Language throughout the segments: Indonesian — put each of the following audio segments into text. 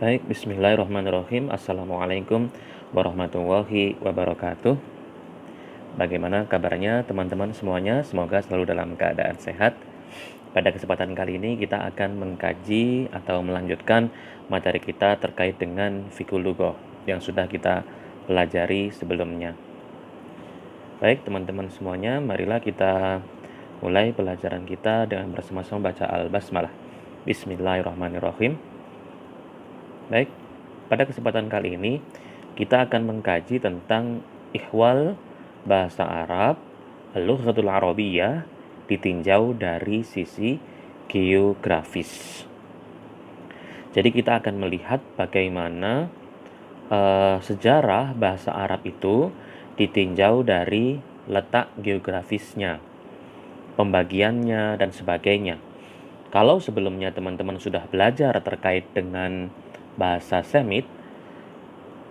Baik, bismillahirrahmanirrahim. Assalamualaikum warahmatullahi wabarakatuh. Bagaimana kabarnya teman-teman semuanya? Semoga selalu dalam keadaan sehat. Pada kesempatan kali ini kita akan mengkaji atau melanjutkan materi kita terkait dengan fikul lughah yang sudah kita pelajari sebelumnya. Baik, teman-teman semuanya, marilah kita mulai pelajaran kita dengan bersama-sama baca Al-Basmalah. Bismillahirrahmanirrahim. Baik, pada kesempatan kali ini kita akan mengkaji tentang ihwal bahasa Arab, Lughatul Arabiyyah, ditinjau dari sisi geografis. Jadi kita akan melihat bagaimana sejarah bahasa Arab itu ditinjau dari letak geografisnya, pembagiannya, dan sebagainya. Kalau sebelumnya teman-teman sudah belajar terkait dengan bahasa Semit,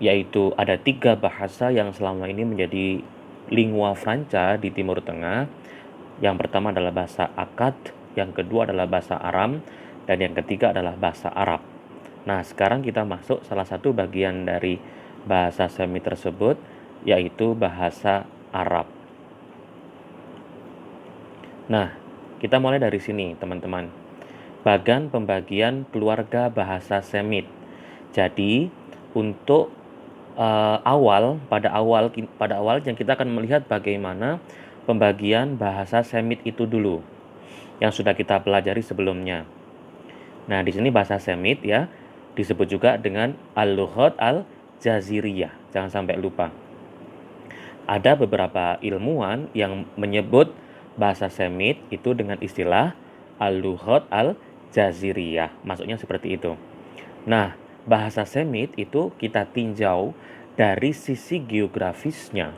yaitu ada 3 bahasa yang selama ini menjadi lingua franca di Timur Tengah. Yang pertama adalah bahasa Akkad, yang kedua adalah bahasa Aram, dan yang ketiga adalah bahasa Arab. Nah, sekarang kita masuk salah satu bagian dari bahasa Semit tersebut, yaitu bahasa Arab. Nah, kita mulai dari sini, teman-teman. Bagan pembagian keluarga bahasa Semit. Jadi, untuk pada awalnya kita akan melihat bagaimana pembagian bahasa Semit itu dulu yang sudah kita pelajari sebelumnya. Nah, di sini bahasa Semit ya disebut juga dengan Al-Lughat Al-Jaziriyah. Jangan sampai lupa. Ada beberapa ilmuwan yang menyebut bahasa Semit itu dengan istilah Al-Lughat Al-Jaziriyah. Maksudnya seperti itu. Nah, bahasa Semit itu kita tinjau dari sisi geografisnya.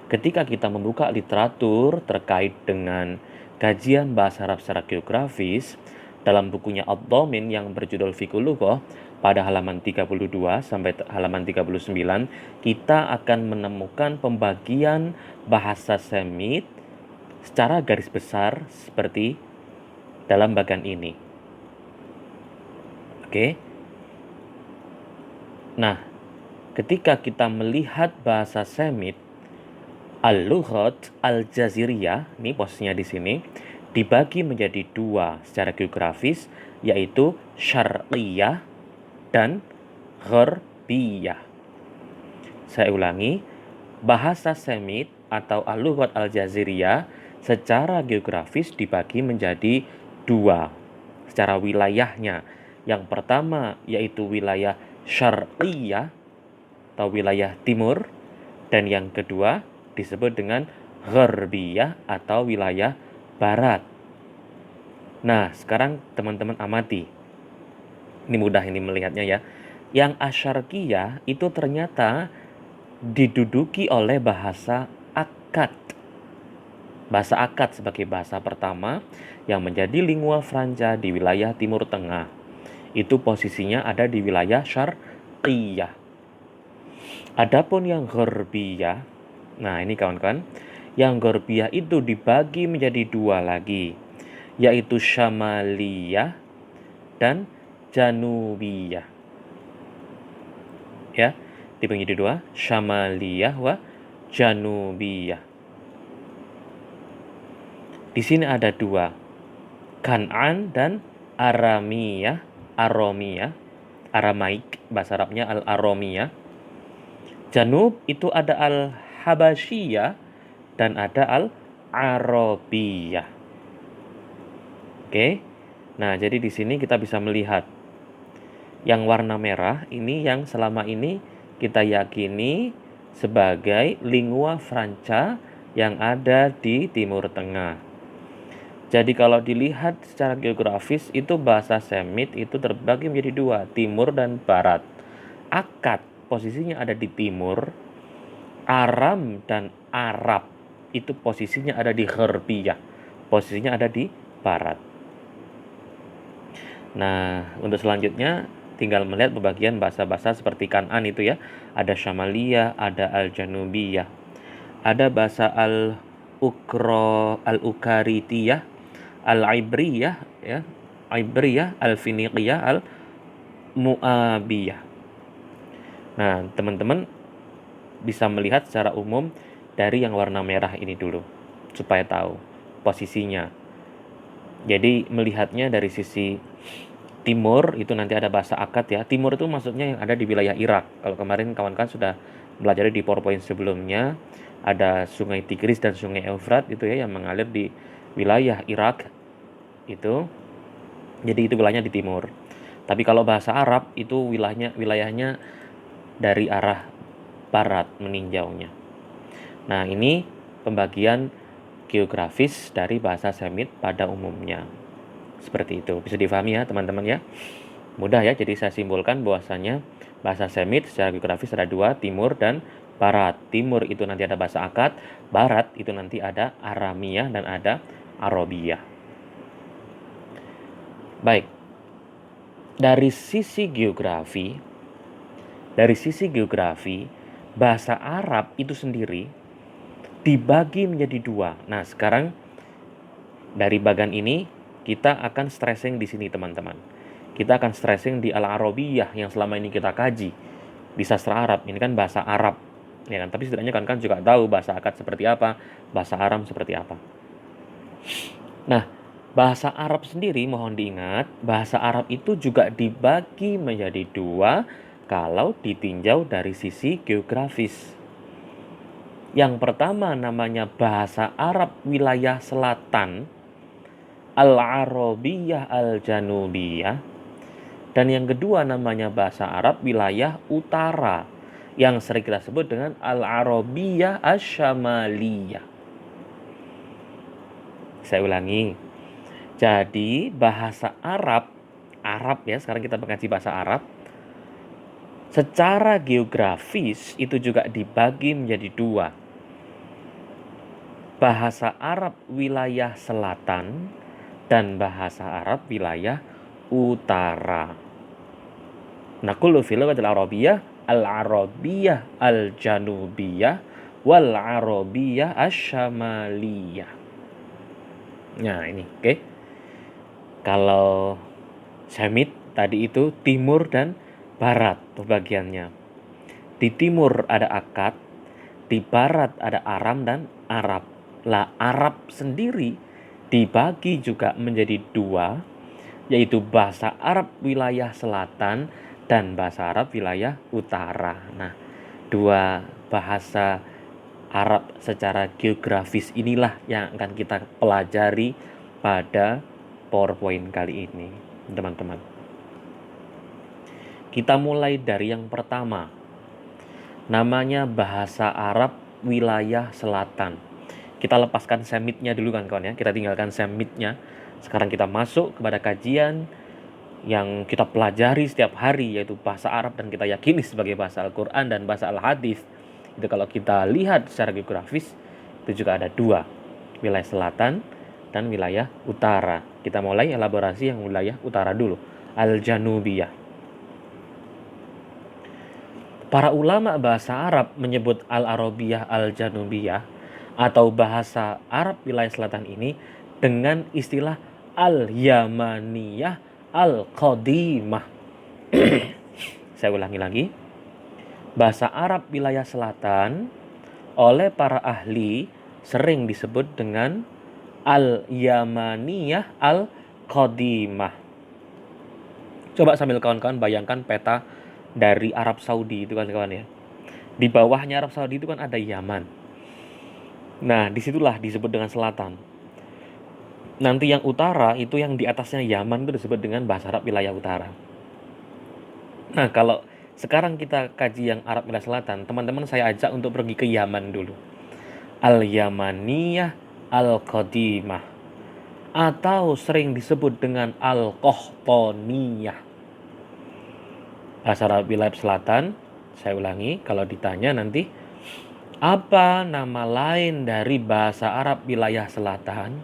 Ketika kita membuka literatur terkait dengan kajian bahasa Arab secara geografis, dalam bukunya Ad-Dhamin yang berjudul Fiqhul Lughah, pada halaman 32 sampai halaman 39, kita akan menemukan pembagian bahasa Semit secara garis besar seperti dalam bagian ini. Oke. Nah, ketika kita melihat bahasa Semit, Al-Lughat Al-Jaziriyah, ini posisinya di sini, dibagi menjadi 2 secara geografis, yaitu Syarqiyah dan Gharbiyah. Saya ulangi, bahasa Semit atau Al-Lughat Al-Jaziriyah secara geografis dibagi menjadi 2 secara wilayahnya. Yang pertama yaitu wilayah Syarqiyah atau wilayah timur, dan yang kedua disebut dengan Gharbiyah atau wilayah barat. Nah, sekarang teman-teman amati. Ini mudah ini melihatnya ya. Yang Asyarqiyah itu ternyata diduduki oleh bahasa Akkad. Bahasa Akkad sebagai bahasa pertama yang menjadi lingua franca di wilayah Timur Tengah. Itu posisinya ada di wilayah Syarqiyah. Adapun yang Gharbiyah, nah ini kawan-kawan, yang Gharbiyah itu dibagi menjadi 2 lagi, yaitu Syamaliyah dan Janubiyah. Ya, dibagi menjadi 2, Syamaliyah wa Janubiyah. Di sini ada 2, Kan'an dan Aramiyah, Aramaik, bahasa Arabnya Al-Aramiyah. Janub itu ada Al-Habasyiyah dan ada Al-Arabiyah. Oke. Nah, jadi di sini kita bisa melihat yang warna merah ini yang selama ini kita yakini sebagai lingua franca yang ada di Timur Tengah. Jadi kalau dilihat secara geografis itu bahasa Semit itu terbagi menjadi 2, timur dan barat. Akkad posisinya ada di timur, Aram dan Arab itu posisinya ada di Gharbiyah, posisinya ada di barat. Nah, untuk selanjutnya tinggal melihat pembagian bahasa-bahasa seperti Kan'an itu ya. Ada Syamaliyah, ada Al-Janubiyah. Ada bahasa Al-Ukaritiyah, Al-Ibriyah ya, Ibriyah, Al-Finiqiyah, Mu'abiyah. Nah, teman-teman bisa melihat secara umum dari yang warna merah ini dulu, supaya tahu posisinya. Jadi melihatnya dari sisi timur, itu nanti ada bahasa akad ya. Timur itu maksudnya yang ada di wilayah Irak. Kalau kemarin kawan-kawan sudah belajar di PowerPoint sebelumnya, ada sungai Tigris dan sungai Eufrat itu ya yang mengalir di wilayah Irak itu. Jadi itu wilayahnya di timur. Tapi kalau bahasa Arab itu wilayahnya dari arah barat meninjaunya. Nah, ini pembagian geografis dari bahasa Semit pada umumnya. Seperti itu. Bisa difahami ya, teman-teman ya. Mudah ya, jadi saya simpulkan bahwasanya bahasa Semit secara geografis ada dua, timur dan barat. Timur itu nanti ada bahasa akad, barat itu nanti ada Aramiyah dan ada Arabiyah. Baik. Dari sisi geografi, bahasa Arab itu sendiri dibagi menjadi dua. Nah, sekarang dari bagian ini kita akan stressing di sini, teman-teman. Kita akan stressing di Al-Arabiyah yang selama ini kita kaji di sastra Arab. Ini kan bahasa Arab, ya kan? Tapi setidaknya kan juga tahu bahasa akad seperti apa, bahasa Aram seperti apa. Nah, bahasa Arab sendiri mohon diingat, bahasa Arab itu juga dibagi menjadi dua kalau ditinjau dari sisi geografis. Yang pertama namanya bahasa Arab wilayah selatan, Al-Arabiyah Al-Janubiyah. Dan yang kedua namanya bahasa Arab wilayah utara, yang sering kita sebut dengan Al-Arabiyah Asy-Syamaliyah. Saya ulangi. Jadi bahasa Arab ya, sekarang kita mengaji bahasa Arab. Secara geografis itu juga dibagi menjadi dua. Bahasa Arab wilayah selatan dan bahasa Arab wilayah utara. Naqulu fil lughatil arabiyyah al-arabiyyah al-janubiyah wal arabiyyah asy-syamaliyah. Nah, ini oke. Kalau Semit tadi itu timur dan barat pembagiannya. Di timur ada akad, di barat ada Aram dan Arab. Lah, Arab sendiri dibagi juga menjadi dua, yaitu bahasa Arab wilayah selatan dan bahasa Arab wilayah utara. Nah, dua bahasa Arab secara geografis inilah yang akan kita pelajari pada PowerPoint kali ini, teman-teman. Kita mulai dari yang pertama. Namanya bahasa Arab wilayah selatan. Kita lepaskan Semitnya dulu kan kawan ya. Kita tinggalkan Semitnya. Sekarang kita masuk kepada kajian yang kita pelajari setiap hari, yaitu bahasa Arab dan kita yakini sebagai bahasa Al-Quran dan bahasa Al-Hadis. Itu kalau kita lihat secara geografis, itu juga ada dua, wilayah selatan dan wilayah utara. Kita mulai elaborasi yang wilayah utara dulu, Al-Janubiyah. Para ulama bahasa Arab menyebut Al-Arabiyah Al-Janubiyah atau bahasa Arab wilayah selatan ini dengan istilah Al-Yamaniyah Al-Qadimah. Saya ulangi lagi. Bahasa Arab wilayah selatan oleh para ahli sering disebut dengan Al-Yamaniyah Al-Qadimah. Coba sambil kawan-kawan bayangkan peta dari Arab Saudi itu kan kawan ya. Di bawahnya Arab Saudi itu kan ada Yaman. Nah, disitulah disebut dengan selatan. Nanti yang utara itu yang di atasnya Yaman itu disebut dengan bahasa Arab wilayah utara. Nah, kalau sekarang kita kaji yang Arab wilayah selatan, teman-teman saya ajak untuk pergi ke Yaman dulu. Al-Yamaniyah Al-Qadimah atau sering disebut dengan Al-Qahtaniyah. Bahasa Arab wilayah selatan, saya ulangi, kalau ditanya nanti apa nama lain dari bahasa Arab wilayah selatan?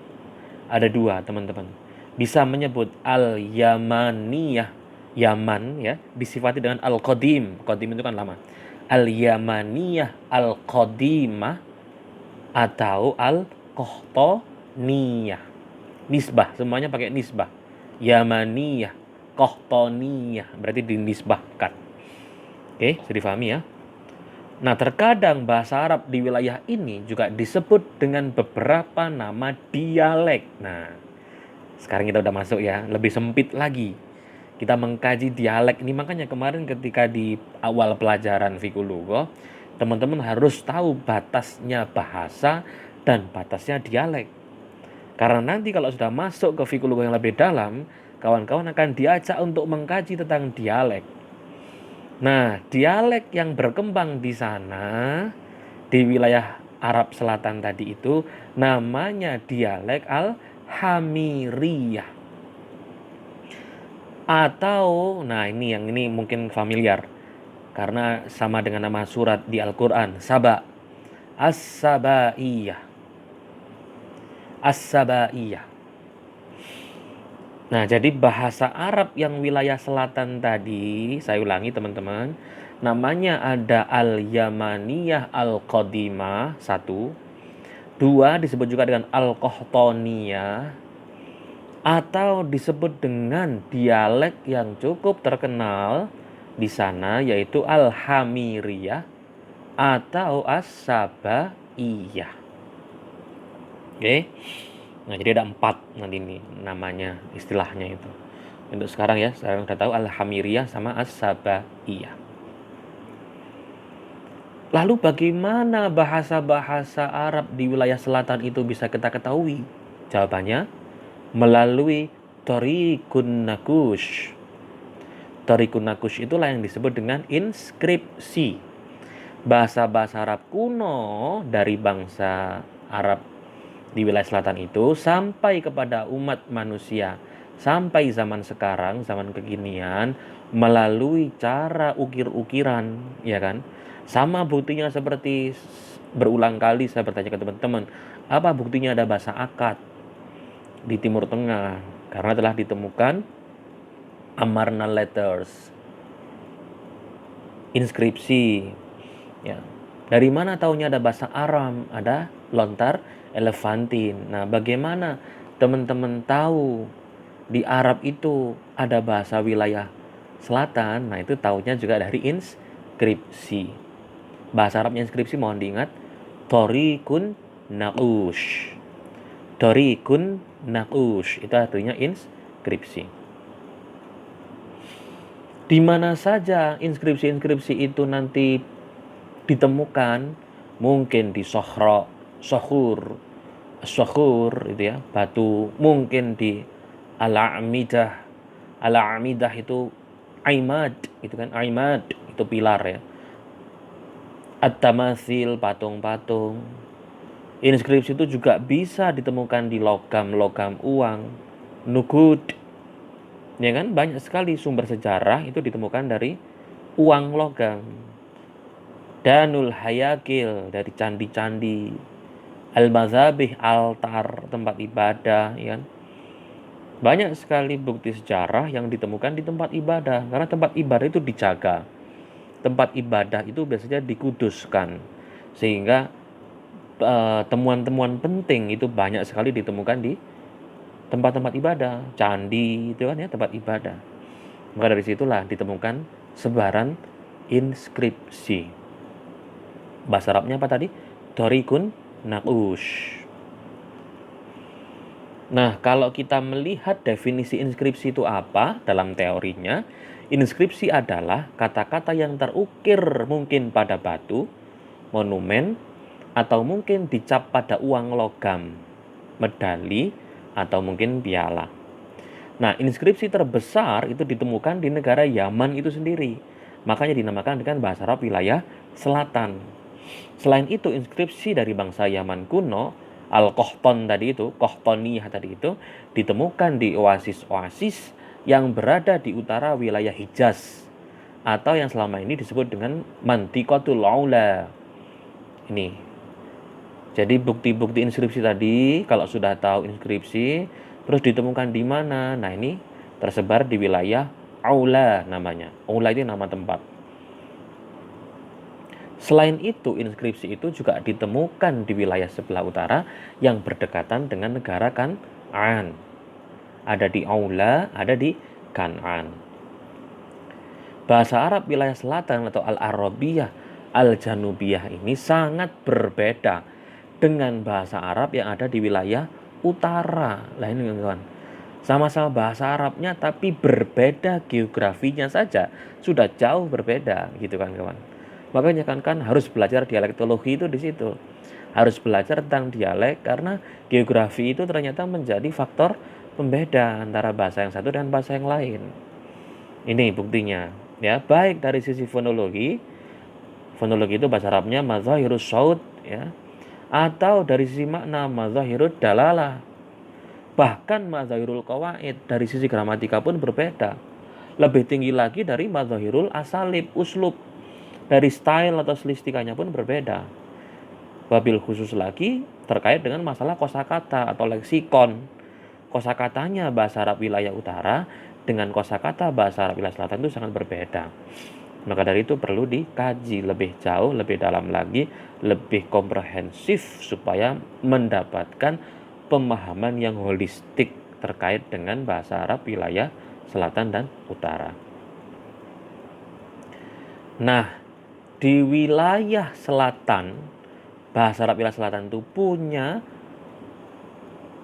Ada dua, teman-teman. Bisa menyebut Al-Yamaniyah, Yaman ya, disifati dengan Al-Qadim. Qadim itu kan lama. Al-Yamaniyah Al-Qadimah atau Al-Qahtaniyah. Nisbah, semuanya pakai nisbah. Yamaniyah, al-Qahtaniyah, berarti dinisbahkan. Oke, bisa difahami ya. Nah, terkadang bahasa Arab di wilayah ini juga disebut dengan beberapa nama dialek. Nah, sekarang kita udah masuk ya, lebih sempit lagi. Kita mengkaji dialek ini, makanya kemarin ketika di awal pelajaran fikih lugha, teman-teman harus tahu batasnya bahasa dan batasnya dialek. Karena nanti kalau sudah masuk ke fikih lugha yang lebih dalam, kawan-kawan akan diajak untuk mengkaji tentang dialek. Nah, dialek yang berkembang di sana, di wilayah Arab Selatan tadi itu, namanya dialek Al-Hamiriyah. Atau, nah ini mungkin familiar, karena sama dengan nama surat di Al-Quran, Saba, As-Sabaiyah. As-Sabaiyah. Nah, jadi bahasa Arab yang wilayah selatan tadi, saya ulangi teman-teman, namanya ada Al-Yamaniyah Al-Qadimah, 1. 2, disebut juga dengan Al-Qahtaniyah, atau disebut dengan dialek yang cukup terkenal di sana, yaitu Al-Hamiriyah atau As-Sabaiyah. Oke. Nah, jadi ada 4 nanti ini namanya, istilahnya itu. Untuk sekarang ya, sekarang udah tahu Al-Hamiriyah sama As-Sabaiyah. Lalu bagaimana bahasa-bahasa Arab di wilayah selatan itu bisa kita ketahui? Jawabannya melalui Thariqun Nakush. Thariqun Nakush itulah yang disebut dengan inskripsi. Bahasa-bahasa Arab kuno dari bangsa Arab di wilayah selatan itu sampai kepada umat manusia sampai zaman sekarang, zaman kekinian, melalui cara ukir-ukiran, ya kan? Sama buktinya seperti berulang kali saya bertanya ke teman-teman, apa buktinya ada bahasa akad di Timur Tengah? Karena telah ditemukan Amarna letters, inskripsi. Ya. Dari mana taunya ada bahasa Aram? Ada lontar elefantin. Nah, bagaimana teman-teman tahu di Arab itu ada bahasa wilayah selatan? Nah, itu taunya juga dari inskripsi. Bahasa Arabnya inskripsi mohon diingat, Thariqun Naqush. Thariqun Naqush itu artinya inskripsi. Di mana saja inskripsi-inskripsi itu nanti ditemukan, mungkin di Sohur itu ya, batu, mungkin di Al-A'midah. Al-A'midah itu Aimad, itu kan, Aimad itu pilar ya. At-Tamathil, patung-patung. Inskripsi itu juga bisa ditemukan di logam-logam uang, nukud. Ya kan, banyak sekali sumber sejarah itu ditemukan dari uang logam. Danul Hayakil dari candi-candi, Al-Mazabih, altar, tempat ibadah, ya kan? Banyak sekali bukti sejarah yang ditemukan di tempat ibadah, karena tempat ibadah itu dijaga. Tempat ibadah itu biasanya dikuduskan, sehingga temuan-temuan penting itu banyak sekali ditemukan di tempat-tempat ibadah, candi itu kan ya, tempat ibadah. Maka dari situlah ditemukan sebaran inskripsi. Bahasa Arabnya apa tadi? Thariqun Naqush. Nah, kalau kita melihat definisi inskripsi itu apa dalam teorinya, inskripsi adalah kata-kata yang terukir mungkin pada batu, monumen, atau mungkin dicap pada uang logam, medali, atau mungkin piala. Nah, inskripsi terbesar itu ditemukan di negara Yaman itu sendiri. Makanya dinamakan dengan bahasa Arab wilayah selatan. Selain itu, inskripsi dari bangsa Yaman kuno, Al-Qahtan tadi itu, Qahtaniyah tadi itu, ditemukan di oasis-oasis yang berada di utara wilayah Hijaz, atau yang selama ini disebut dengan Mantiqatul Aula. Ini. Jadi bukti-bukti inskripsi tadi, kalau sudah tahu inskripsi, terus ditemukan di mana? Nah, ini tersebar di wilayah Aula namanya. Aula itu nama tempat. Selain itu, inskripsi itu juga ditemukan di wilayah sebelah utara yang berdekatan dengan negara Kan'an. Ada di Aula, ada di Kan'an. Bahasa Arab wilayah selatan atau Al-Arabiyah Al-Janubiyah ini sangat berbeda dengan bahasa Arab yang ada di wilayah utara. Lah ini kawan, sama-sama bahasa Arabnya tapi berbeda geografinya saja sudah jauh berbeda gitu kan kawan. Makanya kan harus belajar dialektologi itu di situ. Harus belajar tentang dialek karena geografi itu ternyata menjadi faktor pembeda antara bahasa yang satu dan bahasa yang lain. Ini buktinya, ya, baik dari sisi fonologi itu bahasa Arabnya mazahirus saut, ya, atau dari sisi makna mazahirud dalalah. Bahkan mazahirul qawaid dari sisi gramatika pun berbeda. Lebih tinggi lagi dari mazahirul asalib, uslub. Dari style atau stilistikanya pun berbeda. Wabil khusus lagi terkait dengan masalah kosakata atau leksikon. Kosakatanya bahasa Arab wilayah utara dengan kosakata bahasa Arab wilayah selatan itu sangat berbeda. Maka dari itu perlu dikaji lebih jauh, lebih dalam lagi, lebih komprehensif supaya mendapatkan pemahaman yang holistik terkait dengan bahasa Arab wilayah selatan dan utara. Nah, di wilayah selatan, bahasa Arab wilayah selatan itu punya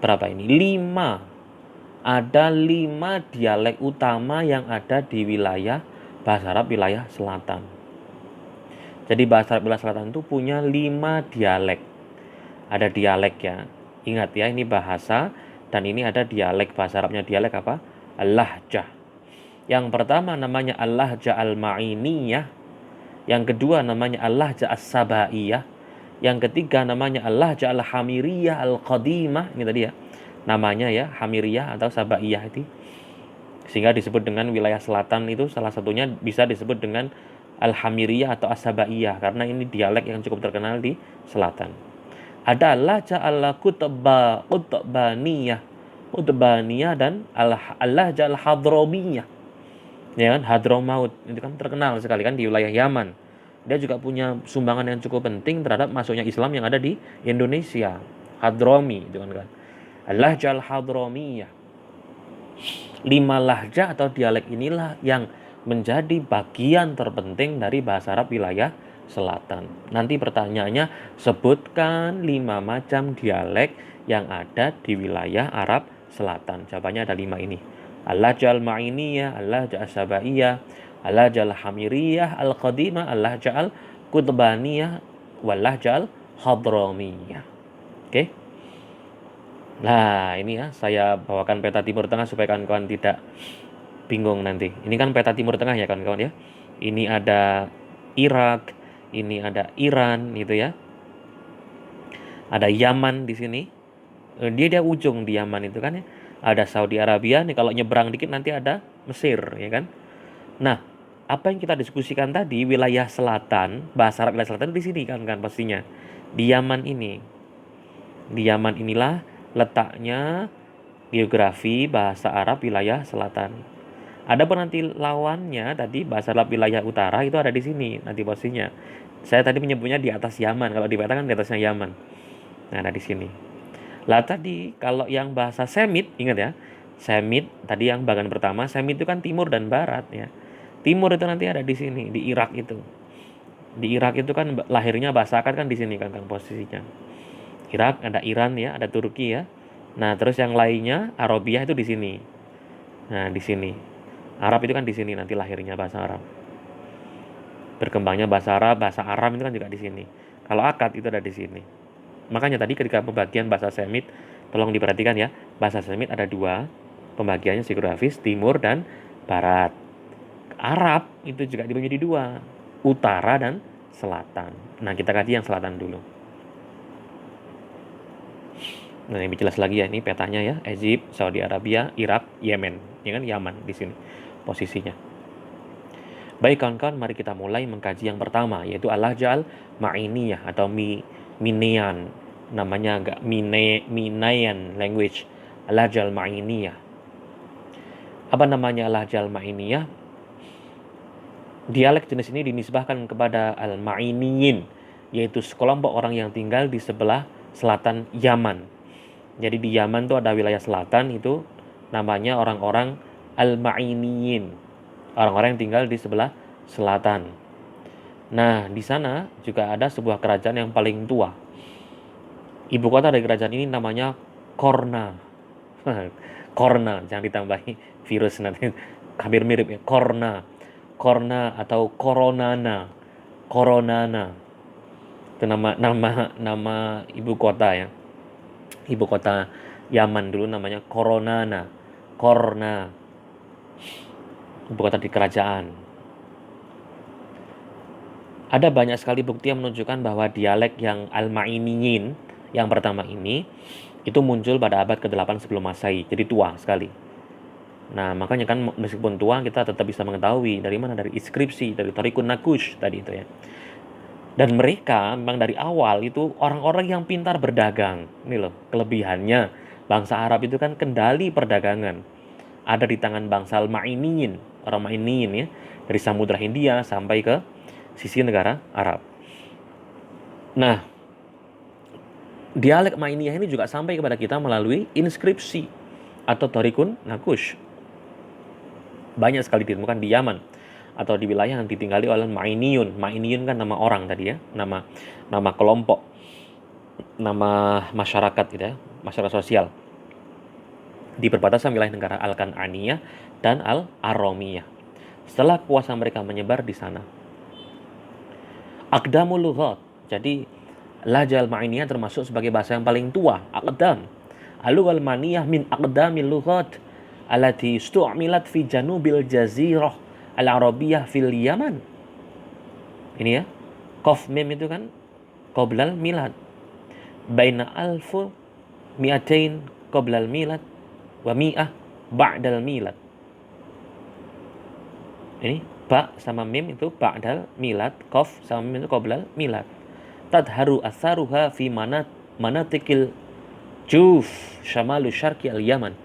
berapa ini? 5. Ada 5 dialek utama yang ada di wilayah bahasa Arab wilayah selatan. Jadi bahasa Arab wilayah selatan itu punya 5 dialek. Ada dialek ya. Ingat ya, ini bahasa dan ini ada dialek. Bahasa Arabnya dialek apa? Al-Lahjah. Yang pertama namanya Al-Lahjah Al-Ma'iniyah. Yang kedua namanya Al-Lahjah As-Sabaiyah. Yang ketiga namanya Al-Lahjah Al-Hamiriyah Al-Qadimah. Ini tadi ya. Namanya ya, Hamiriyah atau Sabaiyah itu. Sehingga disebut dengan wilayah selatan itu salah satunya bisa disebut dengan Al-Hamiriyah atau As-Sabaiyah karena ini dialek yang cukup terkenal di selatan. Ada Lahjah Al-Qutbaniyah dan Al-Lahjah Al-Hadramiyah. Ya kan, Hadramaut itu kan terkenal sekali kan di wilayah Yaman. Dia juga punya sumbangan yang cukup penting terhadap masuknya Islam yang ada di Indonesia. Hadrami itu kan. Al-Lahjah Al-Hadramiyah. 5 lahjah atau dialek inilah yang menjadi bagian terpenting dari bahasa Arab wilayah selatan. Nanti pertanyaannya, sebutkan 5 macam dialek yang ada di wilayah Arab selatan. Jawabannya ada 5 ini. Al-Lahjah Al-Ma'iniyah, Al-Lahjah As-Sabaiyah, Al-Lahjah Al-Hamiriyah, Al-Qadimah, Al-Lahjah Al-Qutbaniyah, Wal-Lahjah Al-Hadramiyah. Oke? Nah, ini ya saya bawakan peta Timur Tengah supaya kawan-kawan tidak bingung nanti. Ini kan peta Timur Tengah ya kawan-kawan ya. Ini ada Irak, ini ada Iran gitu ya. Ada Yaman di sini. Dia ujung di Yaman itu kan ya. Ada Saudi Arabia nih, kalau nyebrang dikit nanti ada Mesir ya kan. Nah, apa yang kita diskusikan tadi wilayah selatan, bahasa Arab wilayah selatan di sini kan pastinya. Di Yaman ini. Di Yaman inilah letaknya geografi bahasa Arab wilayah selatan. Ada pun nanti lawannya tadi bahasa Arab wilayah utara itu ada di sini nanti posisinya. Saya tadi menyebutnya di atas Yaman, kalau di peta kan di atasnya Yaman. Nah, ada di sini. Lah tadi kalau yang bahasa Semit, ingat ya. Semit tadi yang bagian pertama, Semit itu kan timur dan barat ya. Timur itu nanti ada di sini, di Irak itu. Di Irak itu kan lahirnya bahasa akad kan di sini kan posisinya. Irak, ada Iran ya, ada Turki ya. Nah, terus yang lainnya Arabiah itu di sini. Nah, di sini. Arab itu kan di sini nanti lahirnya bahasa Arab. Berkembangnya bahasa Arab, bahasa Aram itu kan juga di sini. Kalau akad itu ada di sini. Makanya tadi ketika pembagian bahasa Semit, tolong diperhatikan ya. Bahasa Semit ada 2, pembagiannya geografis timur dan barat. Arab itu juga dibagi jadi 2, utara dan selatan. Nah, kita kaji yang selatan dulu. Nah, lebih jelas lagi ya, ini petanya ya, Egypt, Saudi Arabia, Irak, Yemen, ya kan, Yaman di sini posisinya. Baik kawan-kawan, mari kita mulai mengkaji yang pertama, yaitu Al-Lahjah Al-Ma'iniyah atau Minean, namanya agak Minayan language, Al-Lahjah Al-Ma'iniyah. Apa namanya Al-Lahjah Al-Ma'iniyah? Dialek jenis ini dinisbahkan kepada Al-Ma'iniyin, yaitu sekelompok orang yang tinggal di sebelah selatan Yaman. Jadi di Yaman tuh ada wilayah selatan itu namanya orang-orang Al-Ma'iniyin, orang-orang yang tinggal di sebelah selatan. Nah, di sana juga ada sebuah kerajaan yang paling tua. Ibu kota dari kerajaan ini namanya Korna. Korna, jangan ditambahi virus nanti. Hampir mirip ya, Korna. Korna atau Koronana. Koronana. Itu nama ibu kota ya. Ibu kota Yaman dulu namanya Koronana. Korna. Ibu kota di kerajaan. Ada banyak sekali bukti yang menunjukkan bahwa dialek yang Al-Ma'iniyin yang pertama ini itu muncul pada abad ke-8 sebelum Masehi. Jadi tua sekali. Nah, makanya kan meskipun tua kita tetap bisa mengetahui dari mana, dari inskripsi, dari Tariqun Nakush tadi itu ya. Dan mereka memang dari awal itu orang-orang yang pintar berdagang. Ini loh, kelebihannya bangsa Arab itu kan kendali perdagangan ada di tangan bangsa Al-Ma'iniyin, orang Ma'iniyin ya, dari Samudra Hindia sampai ke sisi negara Arab. Nah, dialek Ma'iniyah ini juga sampai kepada kita melalui inskripsi atau Tariqun Nakush. Banyak sekali ditemukan di Yaman atau di wilayah yang ditinggali oleh Ma'iniyun. Ma'iniyun kan nama orang tadi ya, nama kelompok, nama masyarakat gitu ya, masyarakat sosial di perbatasan wilayah negara Al-Kan'aniyah dan Al-Aramiyah. Setelah kuasa mereka menyebar di sana. Aqdamul lughat. Jadi lahja Al-Ma'iniyah termasuk sebagai bahasa yang paling tua, aqdam. Al-Maniyah min aqdamil lughat allati istu'milat fi janubil jazirah al-Arabiyah fil Yaman. Ini ya. Qaf mim itu kan qoblal milad. Baina alfu mi'atain qoblal milad wa mi'ah ba'dal milad. Ini ba sama mim itu ba'dal milad, qaf sama mim itu qoblal milad. Tadharu atharuha fi manatikil Juf syamalu syarqi al-Yaman.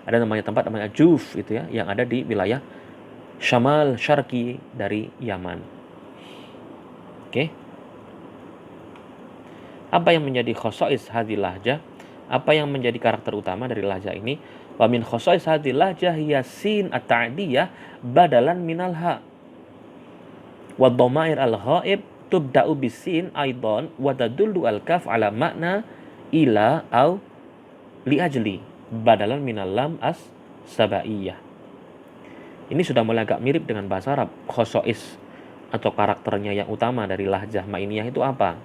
Ada namanya tempat namanya Juf itu ya, yang ada di wilayah Syamal Syarqi dari Yaman. Oke. Apa yang menjadi khosais hadhil lahjah? Apa yang menjadi karakter utama dari lahjah ini? Wa min khosais hadhil lahjah hiya sin at-ta'diyah badalan minal ha. Wa dhamair al-ghaib tubda'u bisin aidan wa tadullu al-kaf ala makna ila au li ajli badalan minal lam as sabaiyah. Ini sudah mulai agak mirip dengan bahasa Arab. Khosois atau karakternya yang utama dari lahjah Ma'iniyah itu apa?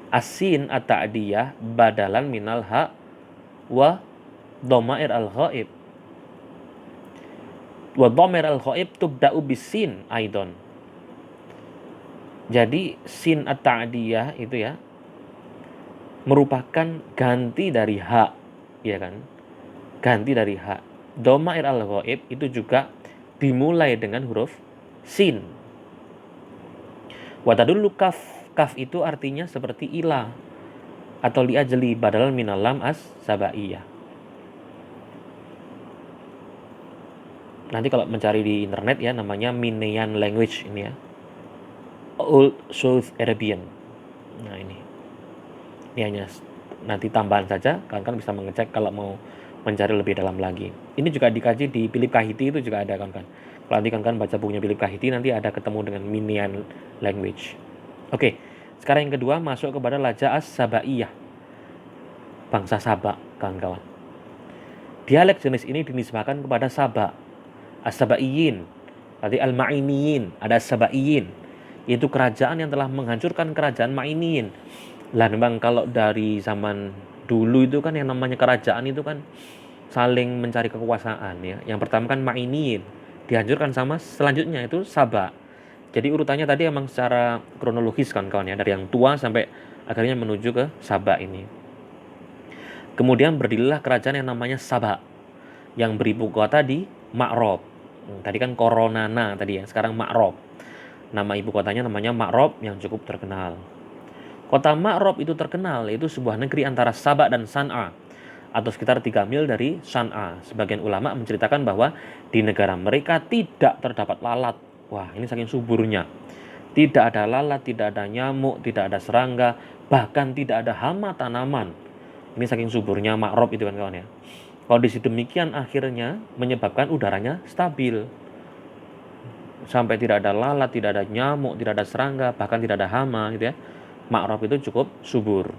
Asin at-ta'diyah badalan minal ha wa dhamair al-ghaib. Wa dhamair al-ghaib tubda'u bisin aidan. Jadi sin at-ta'diyah itu ya merupakan ganti dari ha, ya kan? Ganti dari ha. Dhamair al-ghaib itu juga dimulai dengan huruf sin. Wa tadullu kaf. Kaf itu artinya seperti ila atau li ajli badal minal lam as sabaiyah. Nanti kalau mencari di internet ya namanya Minean language ini ya. Old South Arabian. Nah ini hanya nanti tambahan saja, kalian bisa mengecek kalau mau mencari lebih dalam lagi. Ini juga dikaji di Philip Kahiti itu juga ada kan. Kalau nanti kan baca bukunya Philip Kahiti nanti ada ketemu dengan Minean language. Oke, sekarang yang kedua masuk kepada lahjah as-sabaiyah. Bangsa Sabak, kawan-kawan. Dialek jenis ini dinisbahkan kepada Sabak. As-sabaiyin, tadi al-ma'iniyin, ada as-sabaiyin. Yaitu kerajaan yang telah menghancurkan kerajaan Ma'iniyin. Lah memang kalau dari zaman dulu itu kan yang namanya kerajaan itu kan saling mencari kekuasaan ya. Yang pertama kan Ma'iniyin, dihancurkan sama selanjutnya itu Sabak. Jadi urutannya tadi emang secara kronologis kan kawan ya, dari yang tua sampai akhirnya menuju ke Sabak ini. Kemudian berdirilah kerajaan yang namanya Sabak yang beribu kota di Ma'rob. Tadi kan Koronana tadi ya, sekarang Ma'rob. Nama ibu kotanya namanya Ma'rob yang cukup terkenal. Kota Ma'rob itu terkenal, yaitu sebuah negeri antara Sabak dan San'a atau sekitar 3 mil dari San'a. Sebagian ulama menceritakan bahwa di negara mereka tidak terdapat lalat. Wah, ini saking suburnya. Tidak ada lalat, tidak ada nyamuk, tidak ada serangga, bahkan tidak ada hama tanaman. Ini saking suburnya Ma'rob itu kan kawan ya. Kondisi demikian akhirnya menyebabkan udaranya stabil. Sampai tidak ada lalat, tidak ada nyamuk, tidak ada serangga, bahkan tidak ada hama gitu ya. Ma'rab itu cukup subur.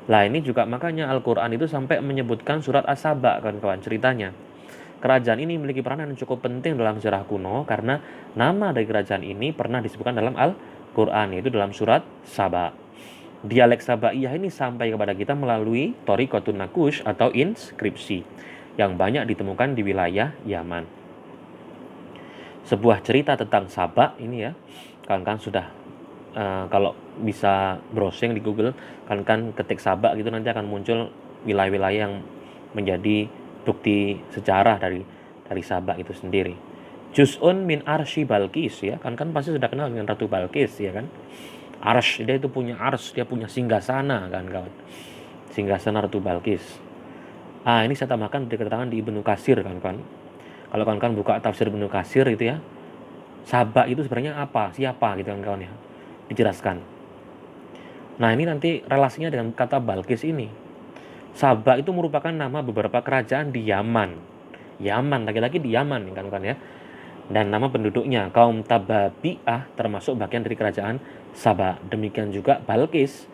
Lah ini juga makanya Al-Quran itu sampai menyebutkan surat As-Saba kawan-kawan ceritanya. Kerajaan ini memiliki peranan yang cukup penting dalam sejarah kuno karena nama dari kerajaan ini pernah disebutkan dalam Al-Quran, yaitu dalam surat Saba. Dialek Sabaiyah ini sampai kepada kita melalui Thariqatun Nakush atau inskripsi yang banyak ditemukan di wilayah Yaman. Sebuah cerita tentang Saba ini ya, kan sudah kalau bisa browsing di Google, kan ketik Saba gitu nanti akan muncul wilayah-wilayah yang menjadi bukti sejarah dari Saba itu sendiri. Juz'un min arsy Balqis ya, kan pasti sudah kenal dengan Ratu Balqis ya kan. Arsh, dia itu punya arsh, dia punya singgasana kan kawan. Singgasana Ratu Balqis. Ini saya tambahkan di keterangan di Ibnu Katsir kan. Kalau kawan-kawan buka tafsir Ibnu Katsir itu ya, Saba itu sebenarnya apa, siapa gitu kan kawan ya. Dijelaskan. Nah ini nanti relasinya dengan kata Balqis ini. Saba itu merupakan nama beberapa kerajaan di Yaman. Yaman, lagi-lagi di Yaman kan ya. Dan nama penduduknya kaum Tababi'ah termasuk bagian dari kerajaan Saba. Demikian juga Balqis.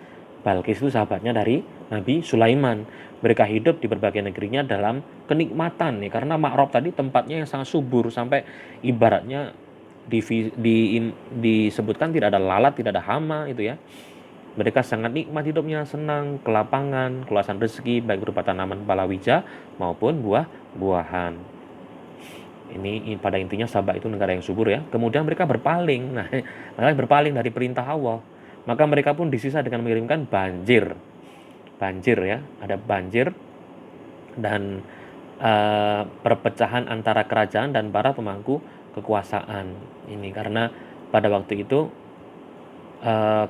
Balqis itu sahabatnya dari Nabi Sulaiman. Mereka hidup di berbagai negerinya dalam kenikmatan nih, karena Ma'rab tadi tempatnya yang sangat subur sampai ibaratnya disebutkan tidak ada lalat, tidak ada hama itu ya. Mereka sangat nikmat hidupnya, senang, kelapangan, keluasan rezeki baik berupa tanaman palawija maupun buah-buahan. Ini pada intinya Sabah itu negara yang subur ya. Kemudian mereka berpaling. Nah, mereka berpaling dari perintah Allah. Maka mereka pun disisa dengan mengirimkan banjir. Banjir ya, ada banjir dan perpecahan antara kerajaan dan para pemangku kekuasaan. Ini karena pada waktu itu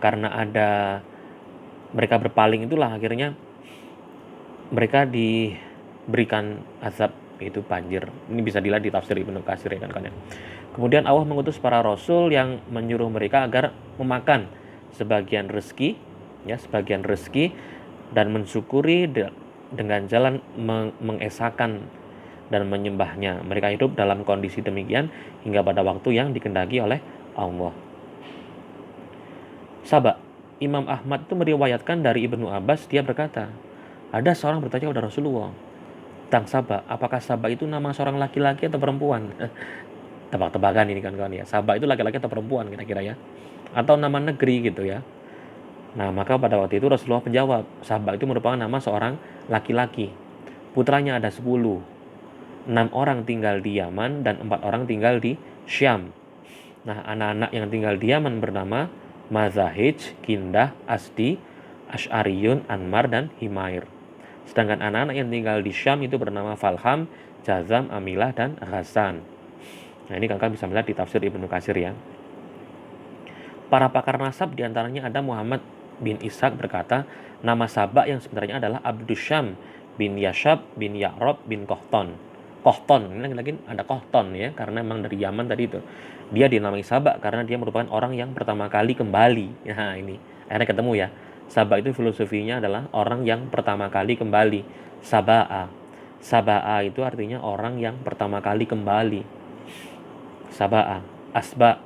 karena ada mereka berpaling itulah akhirnya mereka diberikan azab, yaitu banjir. Ini bisa dilihat di tafsir Ibnu Katsir ya kan. Kemudian Allah mengutus para rasul yang menyuruh mereka agar memakan sebagian rezeki dan mensyukuri dengan jalan mengesahkan dan menyembahnya. Mereka hidup dalam kondisi demikian hingga pada waktu yang dikehendaki oleh Allah. Sabah, Imam Ahmad itu meriwayatkan dari Ibnu Abbas, dia berkata, ada seorang bertanya kepada Rasulullah tentang Sabah, apakah Sabah itu nama seorang laki-laki atau perempuan? Tebak-tebakan ini kan kawan ya. Sabah itu laki-laki atau perempuan kira-kira ya? Atau nama negeri gitu ya. Nah, maka pada waktu itu Rasulullah menjawab, Sabah itu merupakan nama seorang laki-laki. Putranya ada 10. 6 orang tinggal di Yaman dan 4 orang tinggal di Syam. Nah, anak-anak yang tinggal di Yaman bernama Mazahij, Kindah, Asdi, Ash'ariyun, Anmar, dan Himair. Sedangkan anak-anak yang tinggal di Syam itu bernama Falham, Jazam, Amilah, dan Ghassan. Nah ini kalian bisa melihat di tafsir Ibnu Katsir ya. Para pakar nasab diantaranya ada Muhammad bin Ishaq berkata, nama Sabak yang sebenarnya adalah Abdusyam bin Yashab bin Ya'rob bin Kohton. Kohton, ini lagi-lagi ada Kohton ya, karena memang dari Yaman tadi itu. Dia dinamai Sabak karena dia merupakan orang yang pertama kali kembali. Nah ini, akhirnya ketemu ya. Sabak itu filosofinya adalah orang yang pertama kali kembali. Saba'a. Saba'a itu artinya orang yang pertama kali kembali. Saba'a. Asba.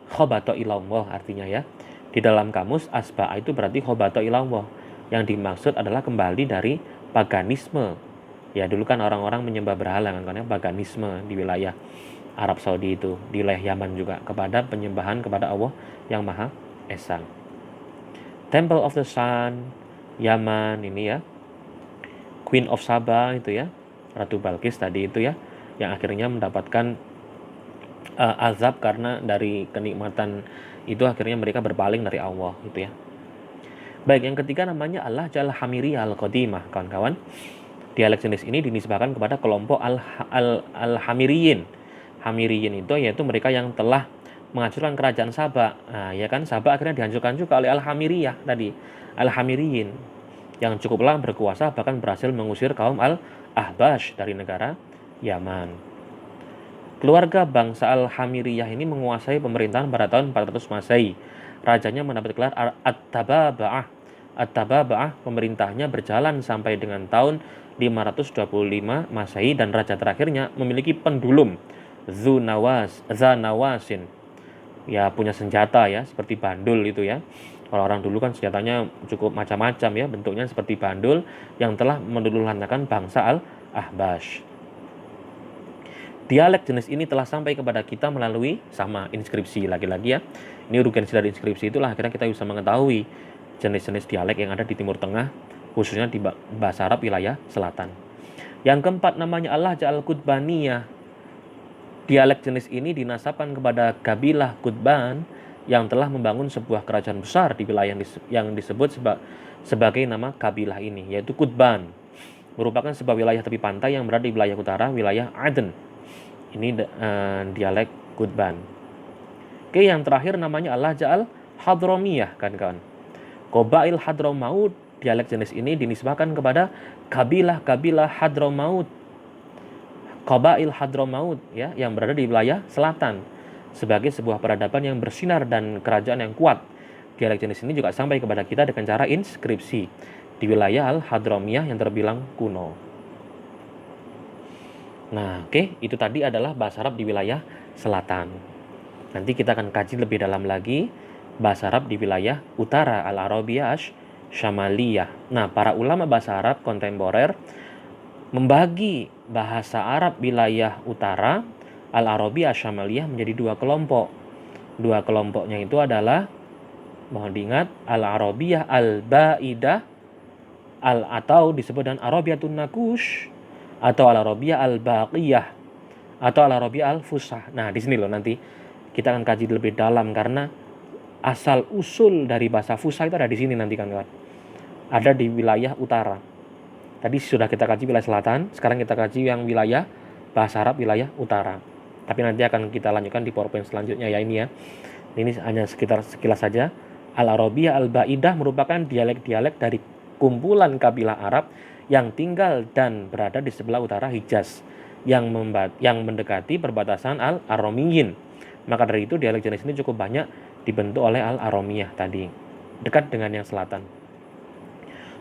Khobato ilallah artinya ya. Di dalam kamus asba'a itu berarti khobato ilallah. Yang dimaksud adalah kembali dari paganisme. Ya dulu kan orang-orang menyembah berhala kan ya, paganisme di wilayah Arab Saudi itu, di wilayah Yaman juga, kepada penyembahan kepada Allah yang Maha Esa. Temple of the Sun, Yaman ini ya, Queen of Saba itu ya, Ratu Balqis tadi itu ya, yang akhirnya mendapatkan azab karena dari kenikmatan itu akhirnya mereka berpaling dari Allah gitu ya. Baik, yang ketiga namanya Al-Lahjah Al-Hamiriyah Al-Qadimah kawan-kawan. Dialek jenis ini dinisbahkan kepada kelompok Al-Hamiriyin. Hamiriyin itu yaitu mereka yang telah menghancurkan kerajaan Sabak. Nah, ya kan Sabak akhirnya dihancurkan juga oleh Al-Hamiriyah tadi. Al-Hamiriyin yang cukup lama berkuasa bahkan berhasil mengusir kaum Al-Ahbash dari negara Yaman. Keluarga bangsa Al-Hamiriyah ini menguasai pemerintahan pada tahun 400 Masehi. Rajanya mendapat gelar At-Tababa'ah, At-Tababa'ah, pemerintahnya berjalan sampai dengan tahun 525 Masehi, dan raja terakhirnya memiliki pendulum Zanawasin, ya punya senjata ya seperti bandul itu ya. Kalau orang dulu kan senjatanya cukup macam-macam ya, bentuknya seperti bandul, yang telah meluluhlantakkan bangsa Al-Ahbash. Dialek jenis ini telah sampai kepada kita melalui sama inskripsi, lagi-lagi ya. Ini urgensi dari inskripsi, itulah akhirnya kita bisa mengetahui jenis-jenis dialek yang ada di Timur Tengah, khususnya di bahasa Arab wilayah selatan. Yang keempat namanya Al-Lahjah Al-Qutbaniyah. Dialek jenis ini dinasabkan kepada kabilah Qutban yang telah membangun sebuah kerajaan besar di wilayah yang disebut sebagai nama kabilah ini, yaitu Qutban. Merupakan sebuah wilayah tepi pantai yang berada di wilayah utara, wilayah Aden. Ini dialek Qutban. Oke, yang terakhir namanya Al-Lahjah Al-Hadramiyah, kawan-kawan. Qabail Hadramaut, dialek jenis ini dinisbahkan kepada kabilah-kabilah Hadramaut. Qabail Hadramaut ya, yang berada di wilayah selatan, sebagai sebuah peradaban yang bersinar dan kerajaan yang kuat. Dialek jenis ini juga sampai kepada kita dengan cara inskripsi di wilayah Al-Hadramiyah yang terbilang kuno. Nah, oke, itu tadi adalah bahasa Arab di wilayah selatan. Nanti kita akan kaji lebih dalam lagi bahasa Arab di wilayah utara, Al-Arabiyah Syamaliyah. Nah, para ulama bahasa Arab kontemporer membagi bahasa Arab wilayah utara, Al-Arabiyah Syamaliyah, menjadi dua kelompok. Dua kelompoknya itu adalah, mohon diingat, Al-Arabiyah Al-Ba'idah, atau disebut dengan Arabiyatun Nakush, atau Al-Arabiyah Al-Baqiyah, atau Al-Arabiyah Al-Fusah. Nah, di sini loh nanti kita akan kaji lebih dalam, karena asal usul dari bahasa Fusah itu ada di sini nanti kan, kawan. Ada di wilayah utara. Tadi sudah kita kaji wilayah selatan, sekarang kita kaji yang wilayah bahasa Arab wilayah utara. Tapi nanti akan kita lanjutkan di PowerPoint selanjutnya ya ini ya. Ini hanya sekitar sekilas saja. Al-Arabiyah Al-Ba'idah merupakan dialek-dialek dari kumpulan kabilah Arab yang tinggal dan berada di sebelah utara Hijaz, yang mendekati perbatasan Al-Aromiyin. Maka dari itu dialek jenis ini cukup banyak dibentuk oleh Al-Aromiyah tadi, dekat dengan yang selatan.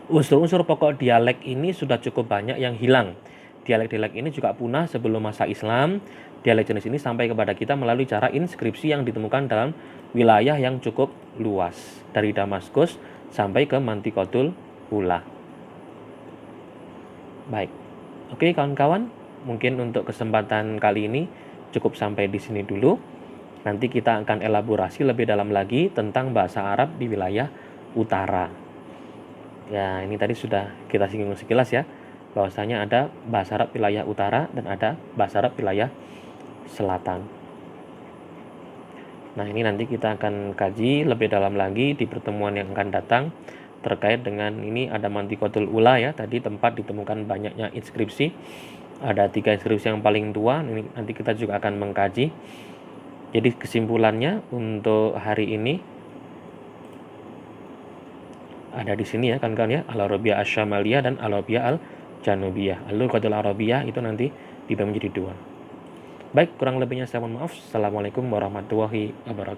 Unsur-unsur pokok dialek ini sudah cukup banyak yang hilang. Dialek-dialek ini juga punah sebelum masa Islam. Dialek jenis ini sampai kepada kita melalui cara inskripsi yang ditemukan dalam wilayah yang cukup luas, dari Damaskus sampai ke Mantikotul Ula. Baik, oke kawan-kawan, mungkin untuk kesempatan kali ini cukup sampai di sini dulu. Nanti kita akan elaborasi lebih dalam lagi tentang bahasa Arab di wilayah utara. Ya, ini tadi sudah kita singgung sekilas ya, bahwasanya ada bahasa Arab wilayah utara dan ada bahasa Arab wilayah selatan. Nah, ini nanti kita akan kaji lebih dalam lagi di pertemuan yang akan datang terkait dengan ini. Ada Mantikotul Ula ya, tadi tempat ditemukan banyaknya inskripsi. Ada 3 inskripsi yang paling tua, ini nanti kita juga akan mengkaji. Jadi kesimpulannya untuk hari ini ada di sini ya kawan-kawan ya, Al-Arabiyah Asy-Syamaliyah dan Al-Arabiyah Al-Janubiyah. Al-Lughatul Arabiyah itu nanti dibagi menjadi 2. Baik, kurang lebihnya saya mohon maaf. Assalamualaikum warahmatullahi wabarakatuh.